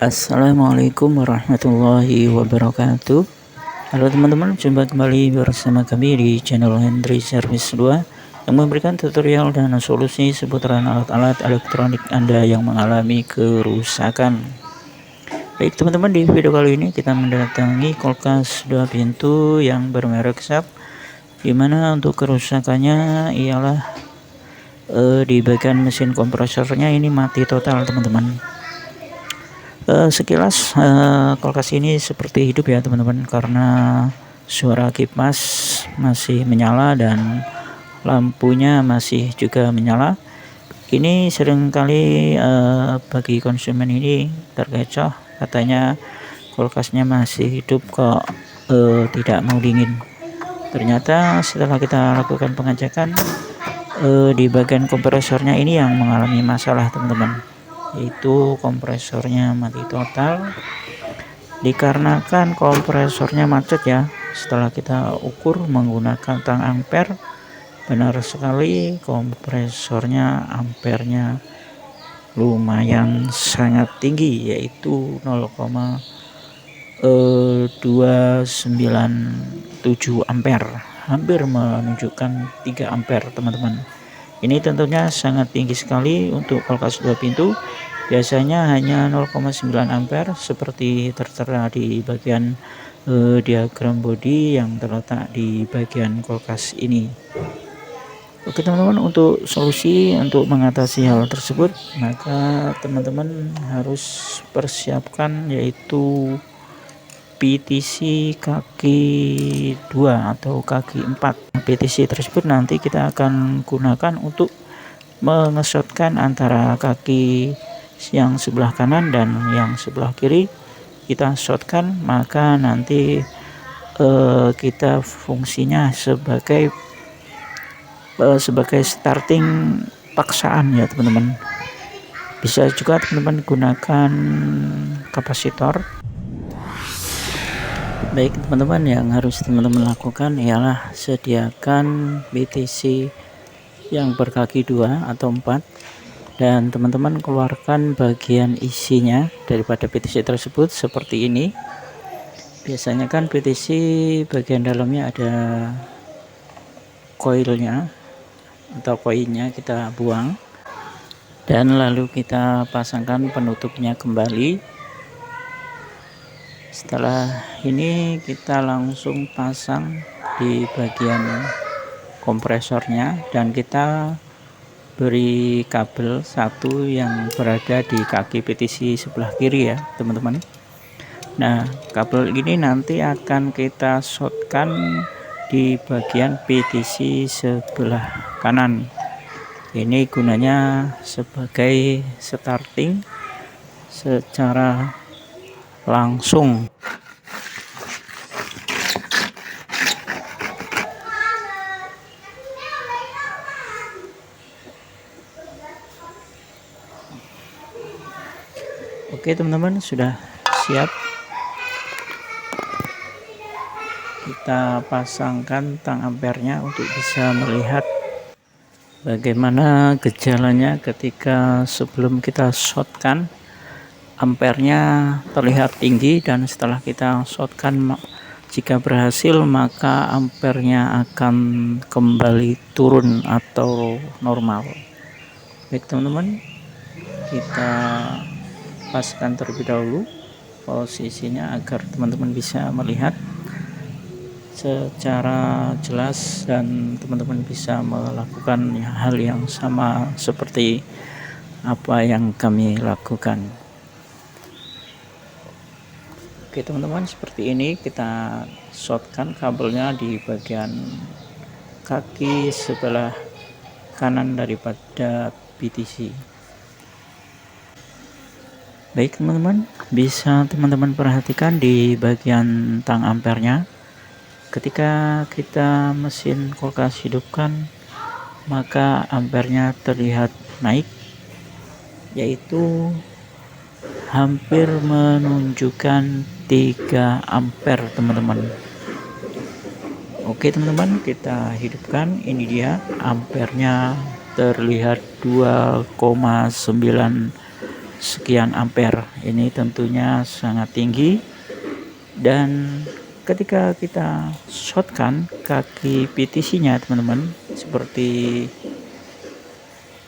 Assalamualaikum warahmatullahi wabarakatuh. Halo teman-teman, jumpa kembali bersama kami di channel Hendry Service 2 yang memberikan tutorial dan solusi seputaran alat-alat elektronik Anda yang mengalami kerusakan. Baik teman-teman, di video kali ini kita mendatangi kulkas 2 pintu yang bermerek Sharp, dimana untuk kerusakannya ialah di bagian mesin kompresornya ini mati total teman-teman. Sekilas kulkas ini seperti hidup ya teman-teman, karena suara kipas masih menyala dan lampunya masih juga menyala. Ini seringkali bagi konsumen ini terkecoh, katanya kulkasnya masih hidup kok tidak mau dingin. Ternyata setelah kita lakukan pengecekan, di bagian kompresornya ini yang mengalami masalah teman-teman, yaitu kompresornya mati total dikarenakan kompresornya macet ya. Setelah kita ukur menggunakan tang ampere, benar sekali kompresornya ampernya lumayan sangat tinggi, yaitu 0,297 ampere, hampir menunjukkan 3 ampere teman-teman. Ini tentunya sangat tinggi sekali untuk kulkas 2 pintu. Biasanya hanya 0,9 ampere seperti tertera di bagian diagram bodi yang terletak di bagian kulkas ini. Oke teman-teman, untuk solusi untuk mengatasi hal tersebut, maka teman-teman harus persiapkan yaitu PTC kaki 2 atau kaki 4. PTC tersebut nanti kita akan gunakan untuk mengesotkan antara kaki yang sebelah kanan dan yang sebelah kiri. Kita shotkan, maka nanti kita fungsinya sebagai starting paksaan ya teman-teman. Bisa juga teman-teman gunakan kapasitor. Baik teman-teman, yang harus teman-teman lakukan ialah sediakan BTC yang berkaki 2 atau 4, dan teman-teman keluarkan bagian isinya daripada BTC tersebut seperti ini. Biasanya kan BTC bagian dalamnya ada koilnya atau koinnya, kita buang dan lalu kita pasangkan penutupnya kembali. Setelah ini kita langsung pasang di bagian kompresornya dan kita beri kabel satu yang berada di kaki PTC sebelah kiri ya teman-teman. Nah, kabel ini nanti akan kita shotkan di bagian PTC sebelah kanan. Ini gunanya sebagai starting secara langsung. Oke teman-teman, sudah siap. Kita pasangkan tang ampernya untuk bisa melihat bagaimana gejalanya ketika sebelum kita shotkan. Ampernya terlihat tinggi, dan setelah kita shotkan, jika berhasil maka ampernya akan kembali turun atau normal. Baik teman-teman, kita paskan terlebih dahulu posisinya agar teman-teman bisa melihat secara jelas dan teman-teman bisa melakukan hal yang sama seperti apa yang kami lakukan. Oke teman-teman, seperti ini kita shotkan kabelnya di bagian kaki sebelah kanan daripada PTC. Baik teman-teman, bisa teman-teman perhatikan di bagian tang ampernya. Ketika kita mesin kulkas hidupkan, maka ampernya terlihat naik, yaitu hampir menunjukkan 3 ampere teman-teman. Oke teman-teman, kita hidupkan. Ini dia ampernya, terlihat 2,9 sekian ampere. Ini tentunya sangat tinggi, dan ketika kita shortkan kaki PTC-nya teman-teman, seperti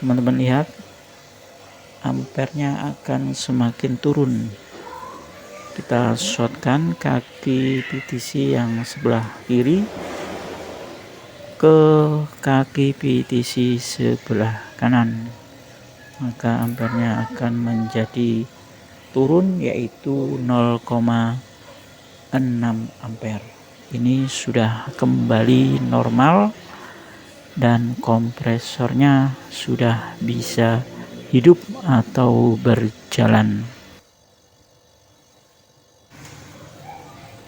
teman-teman lihat, ampernya akan semakin turun. Kita shortkan kaki PTC yang sebelah kiri ke kaki PTC sebelah kanan, maka ampernya akan menjadi turun, yaitu 0,6 ampere. Ini sudah kembali normal dan kompresornya sudah bisa hidup atau berjalan.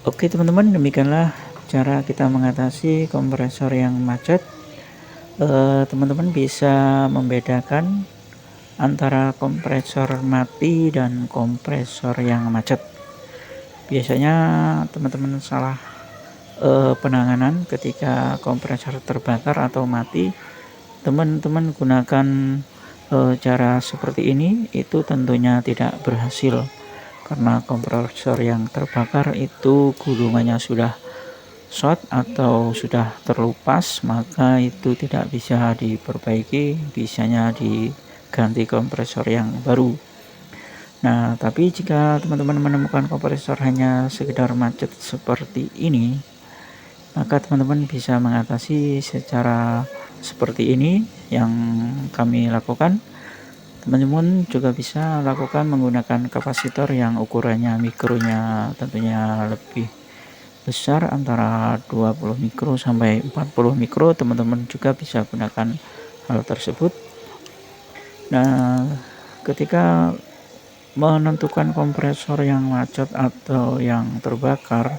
Oke teman-teman, demikianlah cara kita mengatasi kompresor yang macet. Teman-teman bisa membedakan antara kompresor mati dan kompresor yang macet. Biasanya teman-teman salah penanganan ketika kompresor terbakar atau mati. Teman-teman gunakan cara seperti ini, itu tentunya tidak berhasil, karena kompresor yang terbakar itu gulungannya sudah short atau sudah terlupas, maka itu tidak bisa diperbaiki, bisanya diganti kompresor yang baru. Nah, tapi jika teman-teman menemukan kompresor hanya sekedar macet seperti ini, maka teman-teman bisa mengatasi secara seperti ini yang kami lakukan. Teman-teman juga bisa lakukan menggunakan kapasitor yang ukurannya mikronya tentunya lebih besar, antara 20 mikro sampai 40 mikro. Teman-teman juga bisa gunakan hal tersebut. Nah, ketika menentukan kompresor yang macet atau yang terbakar,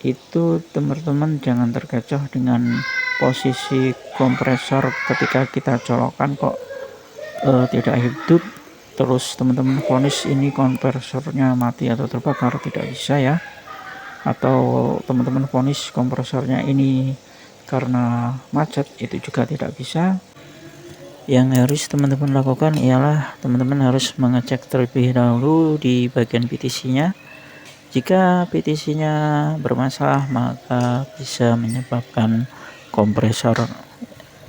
itu teman-teman jangan terkecoh dengan posisi kompresor ketika kita colokkan kok tidak hidup, terus teman-teman vonis ini kompresornya mati atau terbakar. Tidak bisa ya. Atau teman-teman vonis kompresornya ini karena macet, itu juga tidak bisa. Yang harus teman-teman lakukan ialah teman-teman harus mengecek terlebih dahulu di bagian PTC-nya. Jika PTC-nya bermasalah, maka bisa menyebabkan kompresor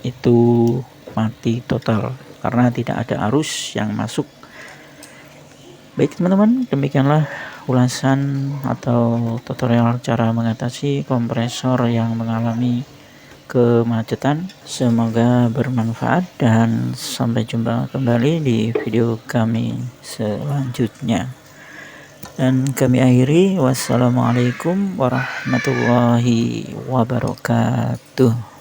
itu mati total karena tidak ada arus yang masuk. Baik teman-teman, demikianlah ulasan atau tutorial cara mengatasi kompresor yang mengalami kemacetan. Semoga bermanfaat dan sampai jumpa kembali di video kami selanjutnya. Dan kami akhiri, wassalamualaikum warahmatullahi wabarakatuh.